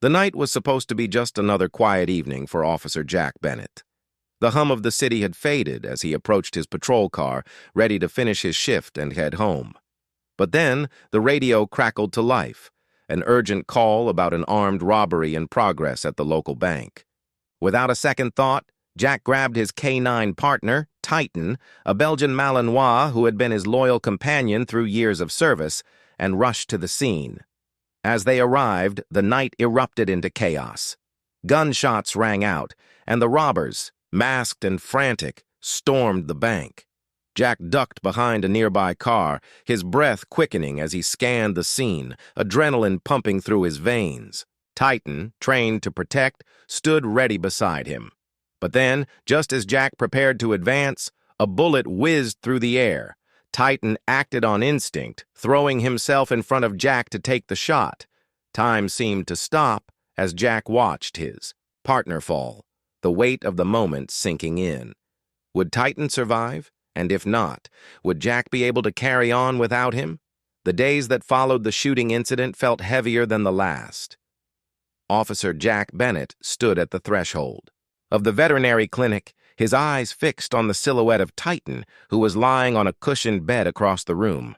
The night was supposed to be just another quiet evening for Officer Jack Bennett. The hum of the city had faded as he approached his patrol car, ready to finish his shift and head home. But then the radio crackled to life, an urgent call about an armed robbery in progress at the local bank. Without a second thought, Jack grabbed his Canine partner, Titan, a Belgian Malinois who had been his loyal companion through years of service, and rushed to the scene. As they arrived, the night erupted into chaos. Gunshots rang out, and the robbers, masked and frantic, stormed the bank. Jack ducked behind a nearby car, his breath quickening as he scanned the scene, adrenaline pumping through his veins. Titan, trained to protect, stood ready beside him. But then, just as Jack prepared to advance, a bullet whizzed through the air. Titan acted on instinct, throwing himself in front of Jack to take the shot. Time seemed to stop as Jack watched his partner fall, the weight of the moment sinking in. Would Titan survive? And if not, would Jack be able to carry on without him? The days that followed the shooting incident felt heavier than the last. Officer Jack Bennett stood at the threshold of the veterinary clinic, his eyes fixed on the silhouette of Titan, who was lying on a cushioned bed across the room.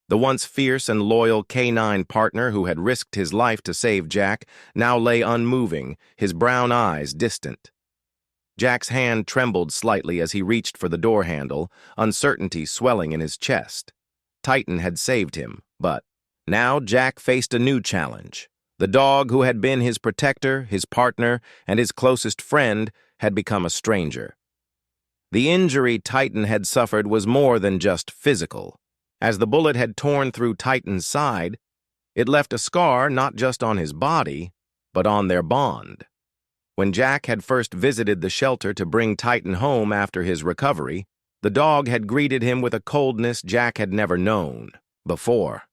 The once fierce and loyal Canine partner who had risked his life to save Jack now lay unmoving, his brown eyes distant. Jack's hand trembled slightly as he reached for the door handle, uncertainty swelling in his chest. Titan had saved him, but now Jack faced a new challenge. The dog who had been his protector, his partner, and his closest friend had become a stranger. The injury Titan had suffered was more than just physical. As the bullet had torn through Titan's side, it left a scar not just on his body, but on their bond. When Jack had first visited the shelter to bring Titan home after his recovery, the dog had greeted him with a coldness Jack had never known before.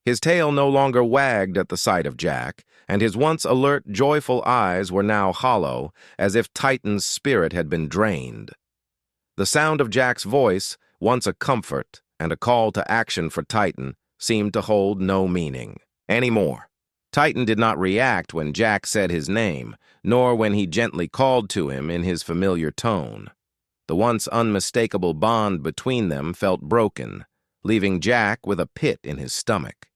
His tail no longer wagged at the sight of Jack, and his once alert, joyful eyes were now hollow, as if Titan's spirit had been drained. The sound of Jack's voice, once a comfort and a call to action for Titan, seemed to hold no meaning anymore. Titan did not react when Jack said his name, nor when he gently called to him in his familiar tone. The once unmistakable bond between them felt broken, leaving Jack with a pit in his stomach.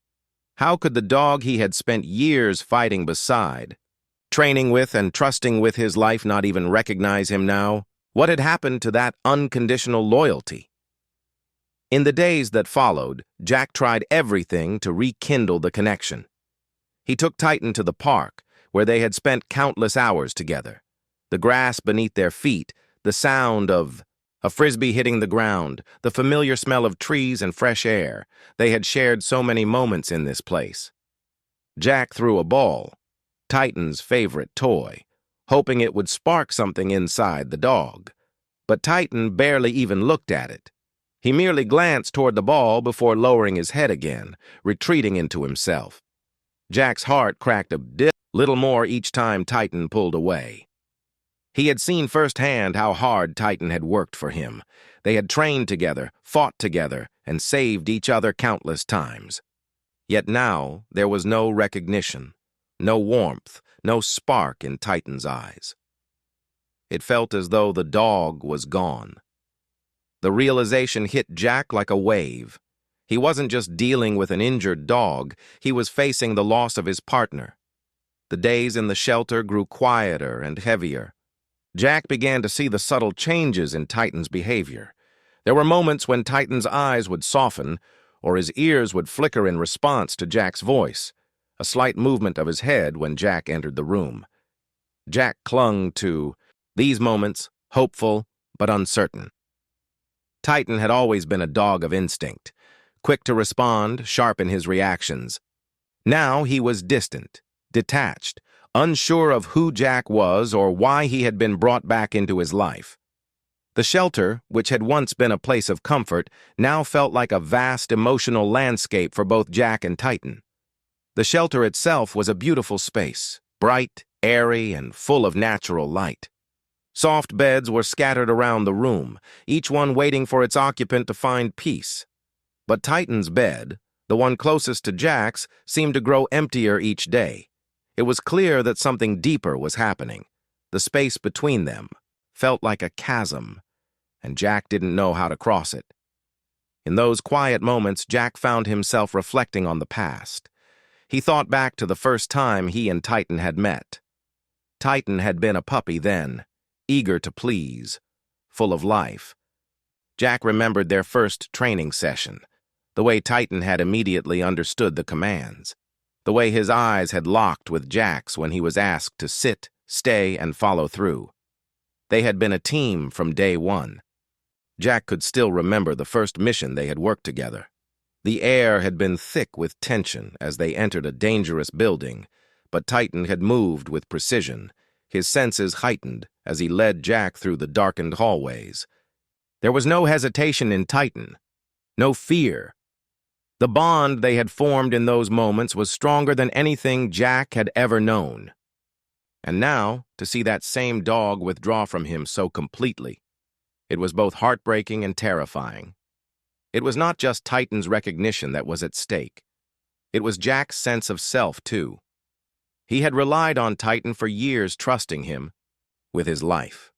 How could the dog he had spent years fighting beside, training with and trusting with his life, not even recognize him now? What had happened to that unconditional loyalty? In the days that followed, Jack tried everything to rekindle the connection. He took Titan to the park, where they had spent countless hours together. The grass beneath their feet, the sound of a frisbee hitting the ground, the familiar smell of trees and fresh air. They had shared so many moments in this place. Jack threw a ball, Titan's favorite toy, hoping it would spark something inside the dog. But Titan barely even looked at it. He merely glanced toward the ball before lowering his head again, retreating into himself. Jack's heart cracked a little more each time Titan pulled away. He had seen firsthand how hard Titan had worked for him. They had trained together, fought together, and saved each other countless times. Yet now there was no recognition, no warmth, no spark in Titan's eyes. It felt as though the dog was gone. The realization hit Jack like a wave. He wasn't just dealing with an injured dog, he was facing the loss of his partner. The days in the shelter grew quieter and heavier. Jack began to see the subtle changes in Titan's behavior. There were moments when Titan's eyes would soften, or his ears would flicker in response to Jack's voice, a slight movement of his head when Jack entered the room. Jack clung to these moments, hopeful but uncertain. Titan had always been a dog of instinct, quick to respond, sharp in his reactions. Now he was distant, detached, unsure of who Jack was or why he had been brought back into his life. The shelter, which had once been a place of comfort, now felt like a vast emotional landscape for both Jack and Titan. The shelter itself was a beautiful space, bright, airy, and full of natural light. Soft beds were scattered around the room, each one waiting for its occupant to find peace. But Titan's bed, the one closest to Jack's, seemed to grow emptier each day. It was clear that something deeper was happening. The space between them felt like a chasm, and Jack didn't know how to cross it. In those quiet moments, Jack found himself reflecting on the past. He thought back to the first time he and Titan had met. Titan had been a puppy then, eager to please, full of life. Jack remembered their first training session, the way Titan had immediately understood the commands, the way his eyes had locked with Jack's when he was asked to sit, stay, and follow through. They had been a team from day one. Jack could still remember the first mission they had worked together. The air had been thick with tension as they entered a dangerous building, but Titan had moved with precision, his senses heightened as he led Jack through the darkened hallways. There was no hesitation in Titan, no fear. The bond they had formed in those moments was stronger than anything Jack had ever known. And now, to see that same dog withdraw from him so completely, it was both heartbreaking and terrifying. It was not just Titan's recognition that was at stake. It was Jack's sense of self, too. He had relied on Titan for years, trusting him with his life.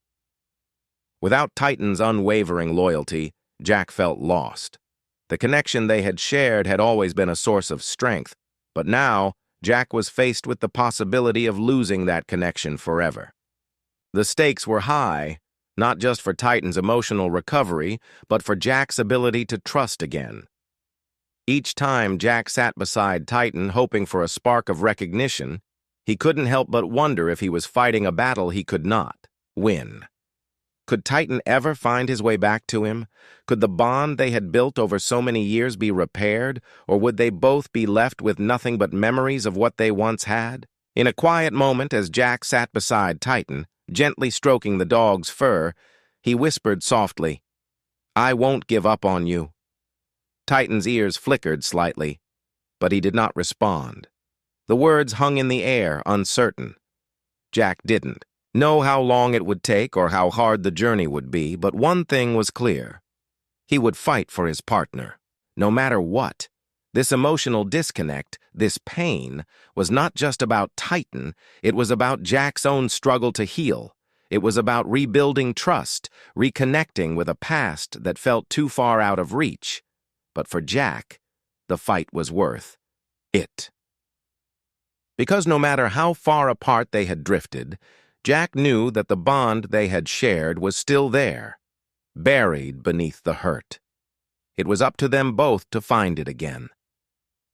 Without Titan's unwavering loyalty, Jack felt lost. The connection they had shared had always been a source of strength, but now Jack was faced with the possibility of losing that connection forever. The stakes were high, not just for Titan's emotional recovery, but for Jack's ability to trust again. Each time Jack sat beside Titan, hoping for a spark of recognition, he couldn't help but wonder if he was fighting a battle he could not win. Could Titan ever find his way back to him? Could the bond they had built over so many years be repaired, or would they both be left with nothing but memories of what they once had? In a quiet moment, as Jack sat beside Titan, gently stroking the dog's fur, he whispered softly, "I won't give up on you." Titan's ears flickered slightly, but he did not respond. The words hung in the air, uncertain. Jack didn't know how long it would take or how hard the journey would be, but one thing was clear. He would fight for his partner, no matter what. This emotional disconnect, this pain, was not just about Titan, it was about Jack's own struggle to heal. It was about rebuilding trust, reconnecting with a past that felt too far out of reach. But for Jack, the fight was worth it. Because no matter how far apart they had drifted, Jack knew that the bond they had shared was still there, buried beneath the hurt. It was up to them both to find it again.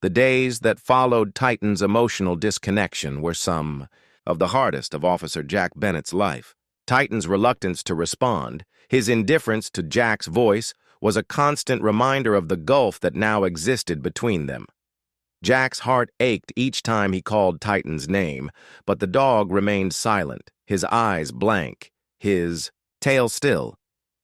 The days that followed Titan's emotional disconnection were some of the hardest of Officer Jack Bennett's life. Titan's reluctance to respond, his indifference to Jack's voice, was a constant reminder of the gulf that now existed between them. Jack's heart ached each time he called Titan's name, but the dog remained silent, his eyes blank, his tail still.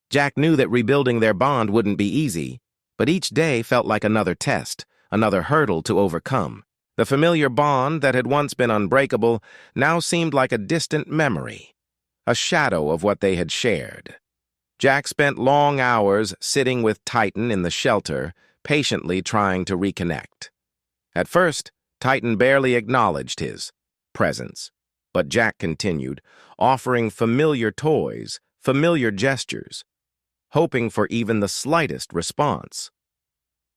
Jack knew that rebuilding their bond wouldn't be easy, but each day felt like another test, another hurdle to overcome. The familiar bond that had once been unbreakable now seemed like a distant memory, a shadow of what they had shared. Jack spent long hours sitting with Titan in the shelter, patiently trying to reconnect. At first, Titan barely acknowledged his presence, but Jack continued, offering familiar toys, familiar gestures, hoping for even the slightest response.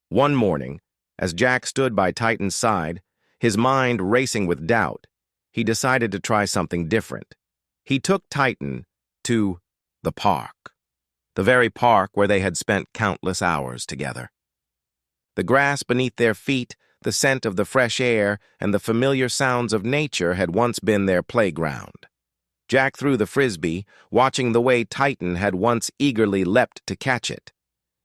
One morning, as Jack stood by Titan's side, his mind racing with doubt, he decided to try something different. He took Titan to the park, the very park where they had spent countless hours together. The grass beneath their feet, the scent of the fresh air, and the familiar sounds of nature had once been their playground. Jack threw the frisbee, watching the way Titan had once eagerly leapt to catch it.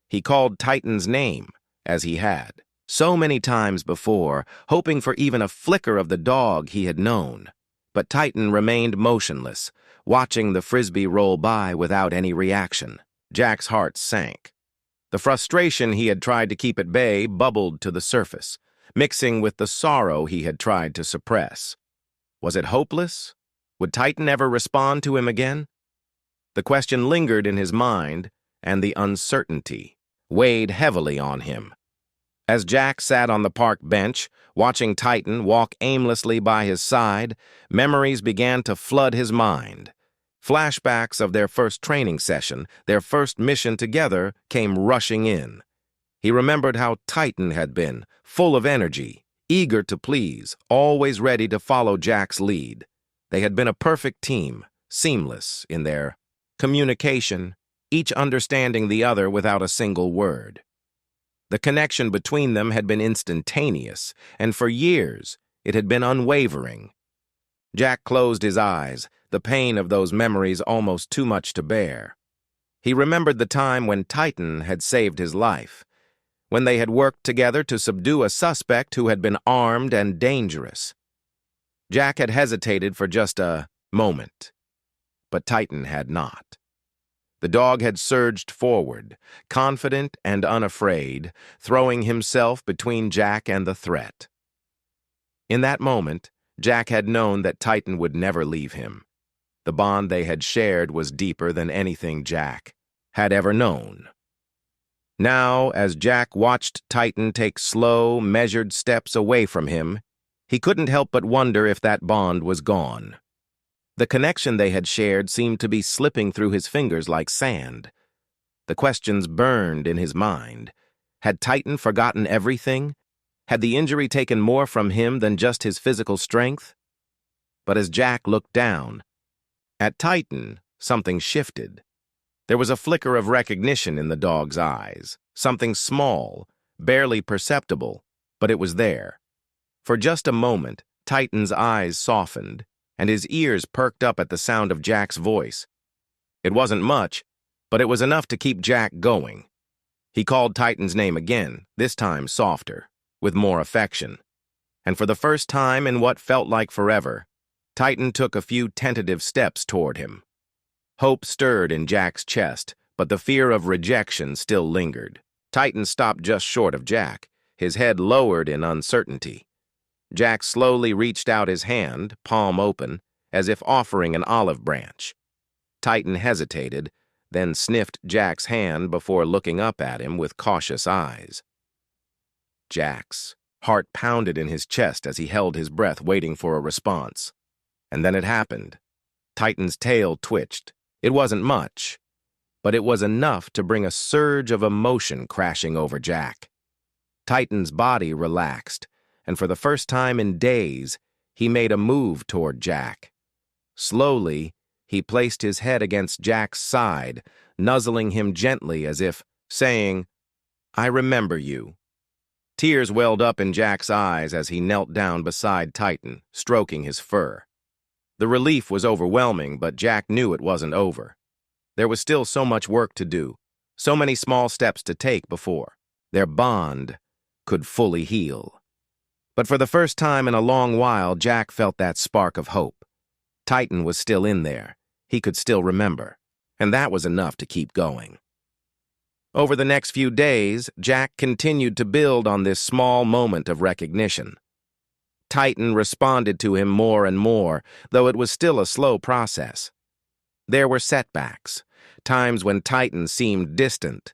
He called Titan's name, as he had so many times before, hoping for even a flicker of the dog he had known. But Titan remained motionless, watching the frisbee roll by without any reaction. Jack's heart sank. The frustration he had tried to keep at bay bubbled to the surface, mixing with the sorrow he had tried to suppress. Was it hopeless? Would Titan ever respond to him again? The question lingered in his mind, and the uncertainty weighed heavily on him. As Jack sat on the park bench, watching Titan walk aimlessly by his side, memories began to flood his mind. Flashbacks of their first training session, their first mission together, came rushing in. He remembered how Titan had been, full of energy, eager to please, always ready to follow Jack's lead. They had been a perfect team, seamless in their communication, each understanding the other without a single word. The connection between them had been instantaneous, and for years it had been unwavering. Jack closed his eyes, the pain of those memories almost too much to bear. He remembered the time when Titan had saved his life, when they had worked together to subdue a suspect who had been armed and dangerous. Jack had hesitated for just a moment, but Titan had not. The dog had surged forward, confident and unafraid, throwing himself between Jack and the threat. In that moment, Jack had known that Titan would never leave him. The bond they had shared was deeper than anything Jack had ever known. Now, as Jack watched Titan take slow, measured steps away from him, he couldn't help but wonder if that bond was gone. The connection they had shared seemed to be slipping through his fingers like sand. The questions burned in his mind. Had Titan forgotten everything? Had the injury taken more from him than just his physical strength? But as Jack looked down at Titan, something shifted. There was a flicker of recognition in the dog's eyes, something small, barely perceptible, but it was there. For just a moment, Titan's eyes softened, and his ears perked up at the sound of Jack's voice. It wasn't much, but it was enough to keep Jack going. He called Titan's name again, this time softer, with more affection. And for the first time in what felt like forever, Titan took a few tentative steps toward him. Hope stirred in Jack's chest, but the fear of rejection still lingered. Titan stopped just short of Jack, his head lowered in uncertainty. Jack slowly reached out his hand, palm open, as if offering an olive branch. Titan hesitated, then sniffed Jack's hand before looking up at him with cautious eyes. Jack's heart pounded in his chest as he held his breath waiting for a response. And then it happened. Titan's tail twitched. It wasn't much, but it was enough to bring a surge of emotion crashing over Jack. Titan's body relaxed, and for the first time in days, he made a move toward Jack. Slowly, he placed his head against Jack's side, nuzzling him gently as if saying, "I remember you." Tears welled up in Jack's eyes as he knelt down beside Titan, stroking his fur. The relief was overwhelming, but Jack knew it wasn't over. There was still so much work to do, so many small steps to take before their bond could fully heal. But for the first time in a long while, Jack felt that spark of hope. Titan was still in there. He could still remember, and that was enough to keep going. Over the next few days, Jack continued to build on this small moment of recognition. Titan responded to him more and more, though it was still a slow process. There were setbacks, times when Titan seemed distant.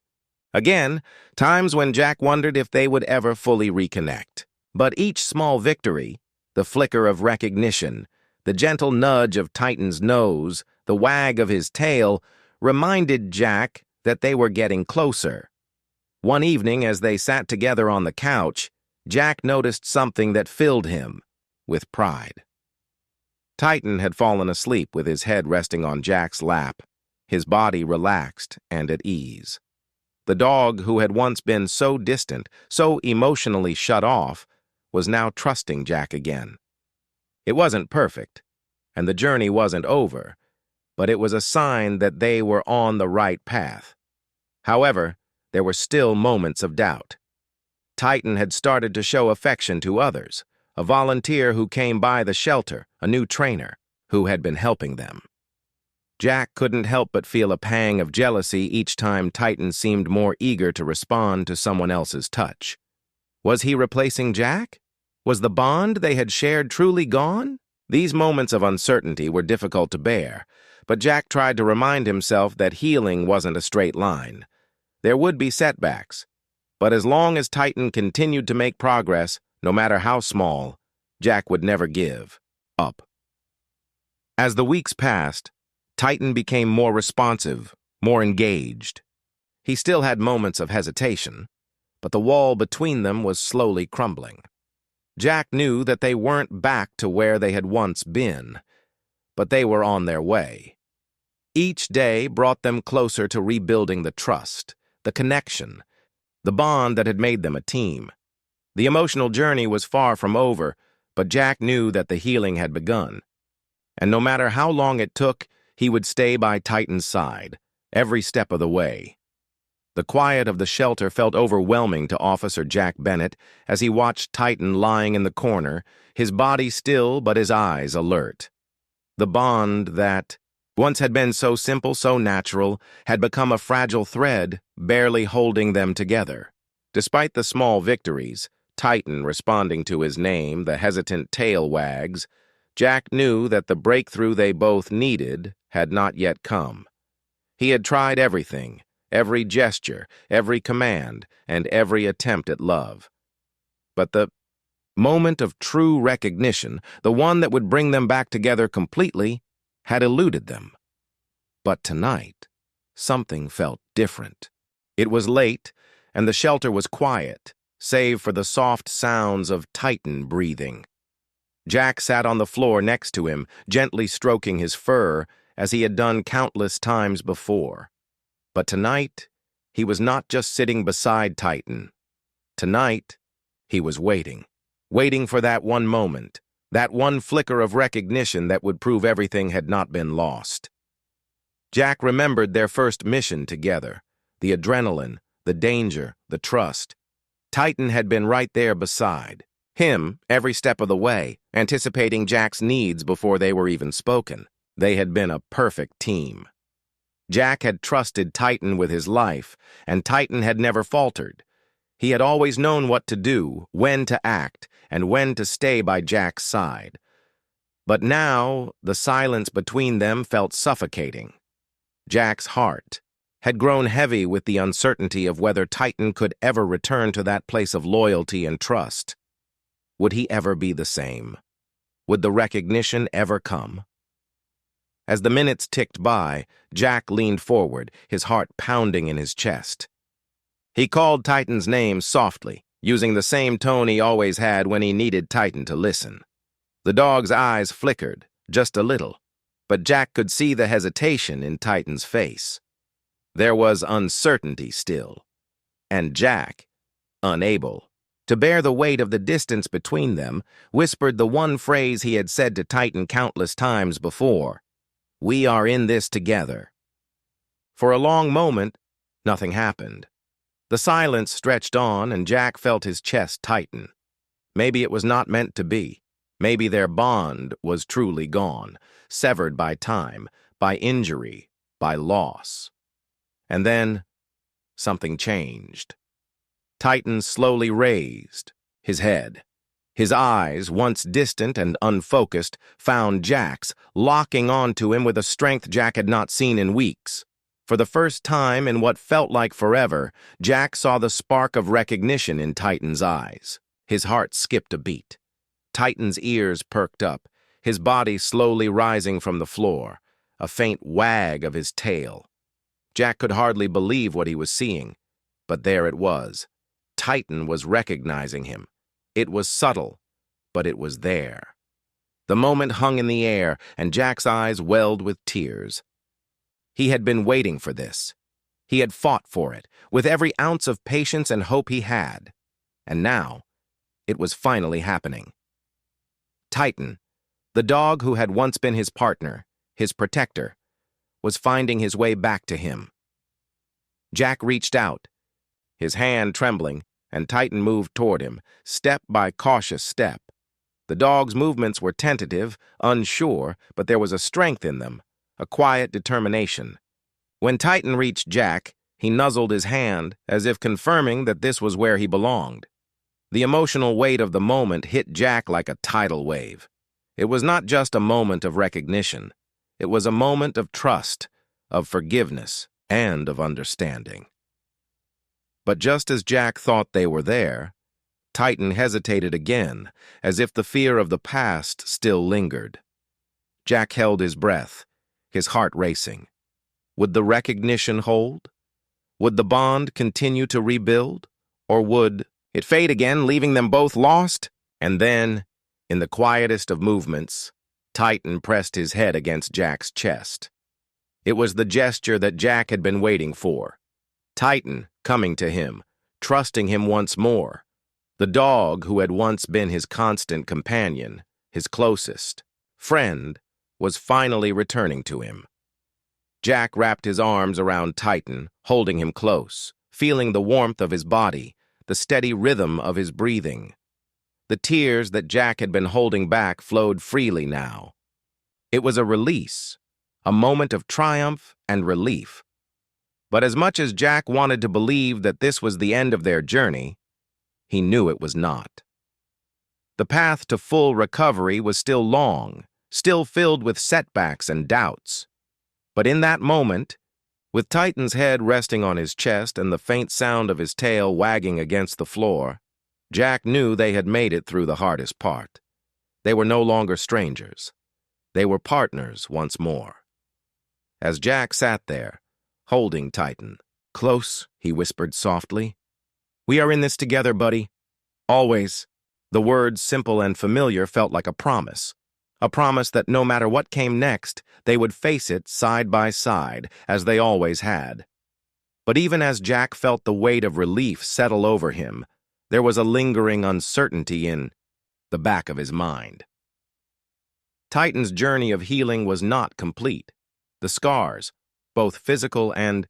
Again, times when Jack wondered if they would ever fully reconnect. But each small victory, the flicker of recognition, the gentle nudge of Titan's nose, the wag of his tail, reminded Jack that they were getting closer. One evening, as they sat together on the couch, Jack noticed something that filled him with pride. Titan had fallen asleep with his head resting on Jack's lap, his body relaxed and at ease. The dog, who had once been so distant, so emotionally shut off, was now trusting Jack again. It wasn't perfect, and the journey wasn't over, but it was a sign that they were on the right path. However, there were still moments of doubt. Titan had started to show affection to others, a volunteer who came by the shelter, a new trainer, who had been helping them. Jack couldn't help but feel a pang of jealousy each time Titan seemed more eager to respond to someone else's touch. Was he replacing Jack? Was the bond they had shared truly gone? These moments of uncertainty were difficult to bear, but Jack tried to remind himself that healing wasn't a straight line. There would be setbacks, But as long as Titan continued to make progress, no matter how small, Jack would never give up. As the weeks passed, Titan became more responsive, more engaged. He still had moments of hesitation, but the wall between them was slowly crumbling. Jack knew that they weren't back to where they had once been, but they were on their way. Each day brought them closer to rebuilding the trust, the connection, the bond that had made them a team. The emotional journey was far from over, but Jack knew that the healing had begun. And no matter how long it took, he would stay by Titan's side, every step of the way. The quiet of the shelter felt overwhelming to Officer Jack Bennett as he watched Titan lying in the corner, his body still but his eyes alert. The bond that once had been so simple, so natural, had become a fragile thread, barely holding them together. Despite the small victories, Titan responding to his name, the hesitant tail wags, Jack knew that the breakthrough they both needed had not yet come. He had tried everything, every gesture, every command, and every attempt at love. But the moment of true recognition, the one that would bring them back together completely, had eluded them. But tonight, something felt different. It was late, and the shelter was quiet, save for the soft sounds of Titan breathing. Jack sat on the floor next to him, gently stroking his fur, as he had done countless times before. But tonight, he was not just sitting beside Titan. Tonight, he was waiting for that one moment, that one flicker of recognition that would prove everything had not been lost. Jack remembered their first mission together, the adrenaline, the danger, the trust. Titan had been right there beside him every step of the way, anticipating Jack's needs before they were even spoken. They had been a perfect team. Jack had trusted Titan with his life, and Titan had never faltered. He had always known what to do, when to act, and when to stay by Jack's side. But now, the silence between them felt suffocating. Jack's heart had grown heavy with the uncertainty of whether Titan could ever return to that place of loyalty and trust. Would he ever be the same? Would the recognition ever come? As the minutes ticked by, Jack leaned forward, his heart pounding in his chest. He called Titan's name softly, using the same tone he always had when he needed Titan to listen. The dog's eyes flickered, just a little, but Jack could see the hesitation in Titan's face. There was uncertainty still, and Jack, unable to bear the weight of the distance between them, whispered the one phrase he had said to Titan countless times before: "We are in this together." For a long moment, nothing happened. The silence stretched on, and Jack felt his chest tighten. Maybe it was not meant to be. Maybe their bond was truly gone, severed by time, by injury, by loss. And then, something changed. Titan slowly raised his head. His eyes, once distant and unfocused, found Jack's, locking onto him with a strength Jack had not seen in weeks. For the first time in what felt like forever, Jack saw the spark of recognition in Titan's eyes. His heart skipped a beat. Titan's ears perked up, his body slowly rising from the floor, a faint wag of his tail. Jack could hardly believe what he was seeing, but there it was. Titan was recognizing him. It was subtle, but it was there. The moment hung in the air, and Jack's eyes welled with tears. He had been waiting for this. He had fought for it, with every ounce of patience and hope he had. And now, it was finally happening. Titan, the dog who had once been his partner, his protector, was finding his way back to him. Jack reached out, his hand trembling, and Titan moved toward him, step by cautious step. The dog's movements were tentative, unsure, but there was a strength in them, a quiet determination. When Titan reached Jack, he nuzzled his hand, as if confirming that this was where he belonged. The emotional weight of the moment hit Jack like a tidal wave. It was not just a moment of recognition. It was a moment of trust, of forgiveness, and of understanding. But just as Jack thought they were there, Titan hesitated again, as if the fear of the past still lingered. Jack held his breath, his heart racing. Would the recognition hold? Would the bond continue to rebuild? Or would it fade again, leaving them both lost? And then, in the quietest of movements, Titan pressed his head against Jack's chest. It was the gesture that Jack had been waiting for. Titan coming to him, trusting him once more. The dog who had once been his constant companion, his closest friend, was finally returning to him. Jack wrapped his arms around Titan, holding him close, feeling the warmth of his body, the steady rhythm of his breathing. The tears that Jack had been holding back flowed freely now. It was a release, a moment of triumph and relief. But as much as Jack wanted to believe that this was the end of their journey, he knew it was not. The path to full recovery was still long, still filled with setbacks and doubts. But in that moment, with Titan's head resting on his chest and the faint sound of his tail wagging against the floor, Jack knew they had made it through the hardest part. They were no longer strangers. They were partners once more. As Jack sat there, holding Titan, "Close," he whispered softly. "We are in this together, buddy. Always." The words, simple and familiar, felt like a promise that no matter what came next, they would face it side by side, as they always had. But even as Jack felt the weight of relief settle over him, there was a lingering uncertainty in the back of his mind. Titan's journey of healing was not complete. The scars, both physical and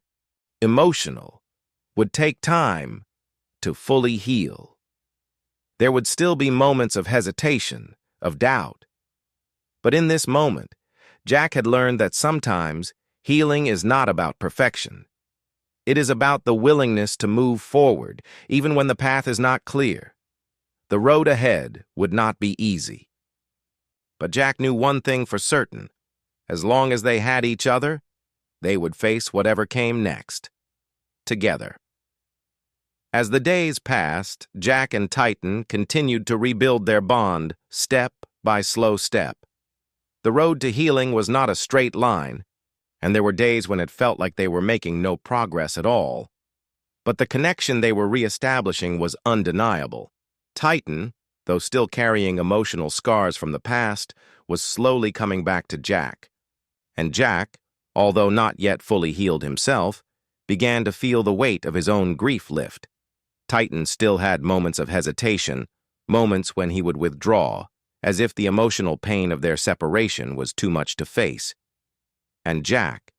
emotional, would take time to fully heal. There would still be moments of hesitation, of doubt. But in this moment, Jack had learned that sometimes healing is not about perfection. It is about the willingness to move forward, even when the path is not clear. The road ahead would not be easy. But Jack knew one thing for certain. As long as they had each other, they would face whatever came next, together. As the days passed, Jack and Titan continued to rebuild their bond, step by slow step. The road to healing was not a straight line, and there were days when it felt like they were making no progress at all. But the connection they were reestablishing was undeniable. Titan, though still carrying emotional scars from the past, was slowly coming back to Jack. And Jack, although not yet fully healed himself, began to feel the weight of his own grief lift. Titan still had moments of hesitation, moments when he would withdraw, as if the emotional pain of their separation was too much to face. And Jack,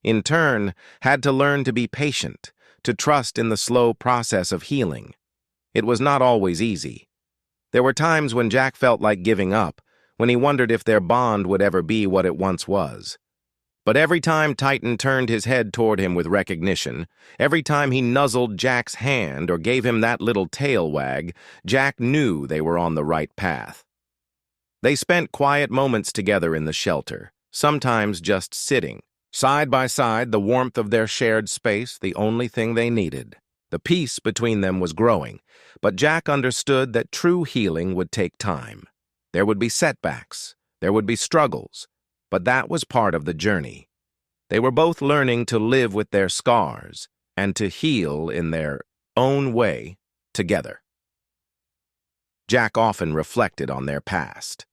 in turn, had to learn to be patient, to trust in the slow process of healing. It was not always easy. There were times when Jack felt like giving up, when he wondered if their bond would ever be what it once was. But every time Titan turned his head toward him with recognition, every time he nuzzled Jack's hand or gave him that little tail wag, Jack knew they were on the right path. They spent quiet moments together in the shelter, sometimes just sitting, side by side, the warmth of their shared space, the only thing they needed. The peace between them was growing, but Jack understood that true healing would take time. There would be setbacks, there would be struggles, but that was part of the journey. They were both learning to live with their scars and to heal in their own way together. Jack often reflected on their past.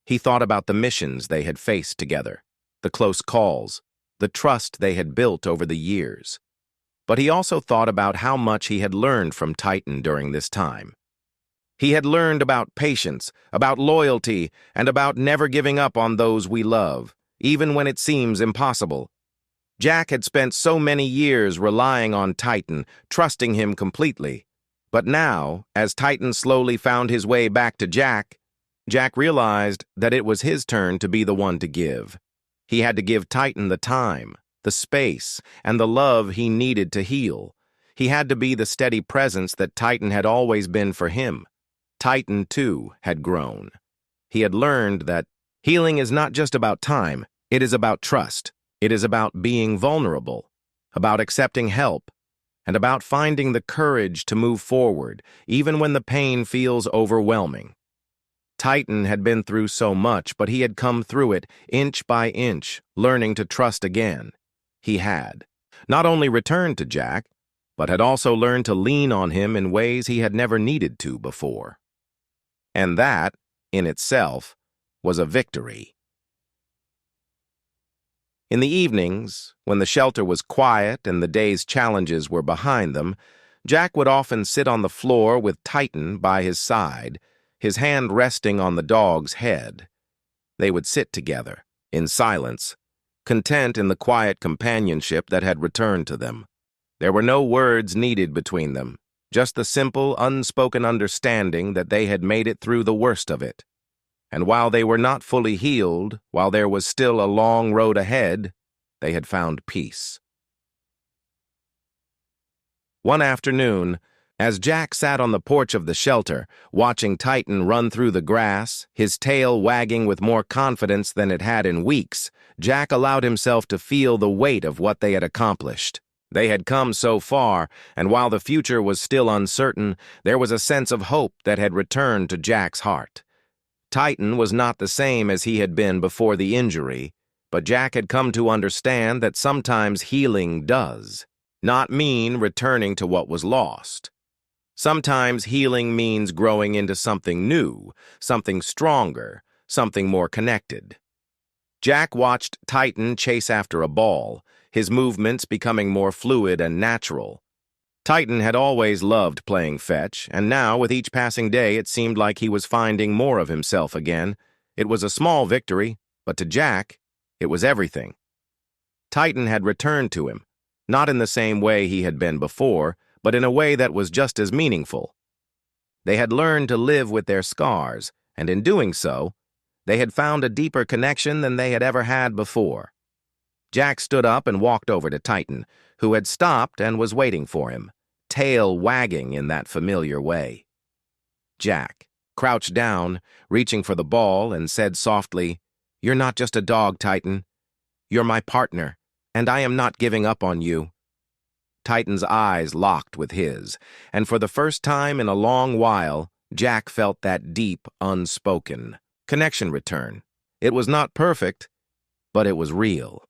He thought about the missions they had faced together, the close calls, the trust they had built over the years. But he also thought about how much he had learned from Titan during this time. He had learned about patience, about loyalty, and about never giving up on those we love, even when it seems impossible. Jack had spent so many years relying on Titan, trusting him completely. But now, as Titan slowly found his way back to Jack realized that it was his turn to be the one to give. He had to give Titan the time, the space, and the love he needed to heal. He had to be the steady presence that Titan had always been for him. Titan, too, had grown. He had learned that healing is not just about time, it is about trust. It is about being vulnerable, about accepting help, and about finding the courage to move forward, even when the pain feels overwhelming. Titan had been through so much, but he had come through it inch by inch, learning to trust again. He had not only returned to Jack, but had also learned to lean on him in ways he had never needed to before. And that, in itself, was a victory. In the evenings, when the shelter was quiet and the day's challenges were behind them, Jack would often sit on the floor with Titan by his side, his hand resting on the dog's head. They would sit together, in silence, content in the quiet companionship that had returned to them. There were no words needed between them, just the simple, unspoken understanding that they had made it through the worst of it. And while they were not fully healed, while there was still a long road ahead, they had found peace. One afternoon, as Jack sat on the porch of the shelter, watching Titan run through the grass, his tail wagging with more confidence than it had in weeks, Jack allowed himself to feel the weight of what they had accomplished. They had come so far, and while the future was still uncertain, there was a sense of hope that had returned to Jack's heart. Titan was not the same as he had been before the injury, but Jack had come to understand that sometimes healing does not mean returning to what was lost. Sometimes healing means growing into something new, something stronger, something more connected. Jack watched Titan chase after a ball, his movements becoming more fluid and natural. Titan had always loved playing fetch, and now, with each passing day, it seemed like he was finding more of himself again. It was a small victory, but to Jack, it was everything. Titan had returned to him, not in the same way he had been before, but in a way that was just as meaningful. They had learned to live with their scars, and in doing so, they had found a deeper connection than they had ever had before. Jack stood up and walked over to Titan, who had stopped and was waiting for him, tail wagging in that familiar way. Jack crouched down, reaching for the ball, and said softly, "You're not just a dog, Titan. You're my partner, and I am not giving up on you." Titan's eyes locked with his, and for the first time in a long while, Jack felt that deep, unspoken connection return. It was not perfect, but it was real.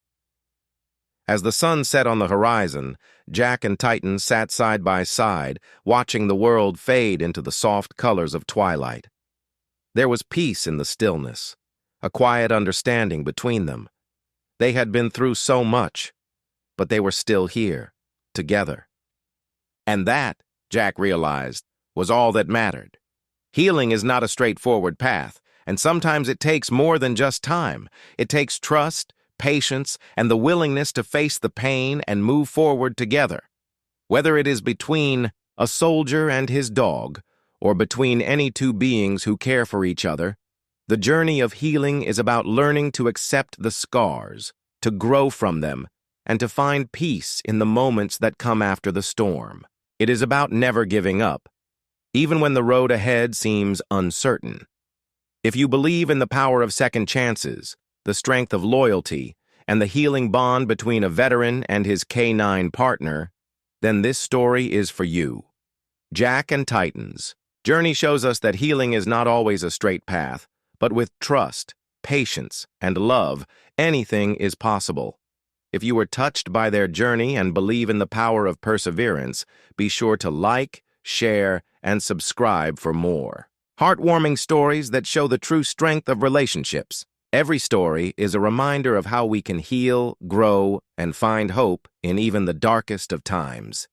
As the sun set on the horizon, Jack and Titan sat side by side, watching the world fade into the soft colors of twilight. There was peace in the stillness, a quiet understanding between them. They had been through so much, but they were still here, together. And that, Jack realized, was all that mattered. Healing is not a straightforward path, and sometimes it takes more than just time. It takes trust, patience, and the willingness to face the pain and move forward together. Whether it is between a soldier and his dog, or between any two beings who care for each other, the journey of healing is about learning to accept the scars, to grow from them, and to find peace in the moments that come after the storm. It is about never giving up, even when the road ahead seems uncertain. If you believe in the power of second chances, the strength of loyalty, and the healing bond between a veteran and his canine partner, then this story is for you. Jack and Titan's journey shows us that healing is not always a straight path, but with trust, patience, and love, anything is possible. If you were touched by their journey and believe in the power of perseverance, be sure to like, share, and subscribe for more heartwarming stories that show the true strength of relationships. Every story is a reminder of how we can heal, grow, and find hope in even the darkest of times.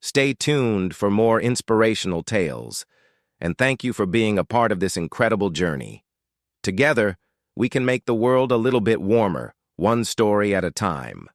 Stay tuned for more inspirational tales, and thank you for being a part of this incredible journey. Together, we can make the world a little bit warmer, one story at a time.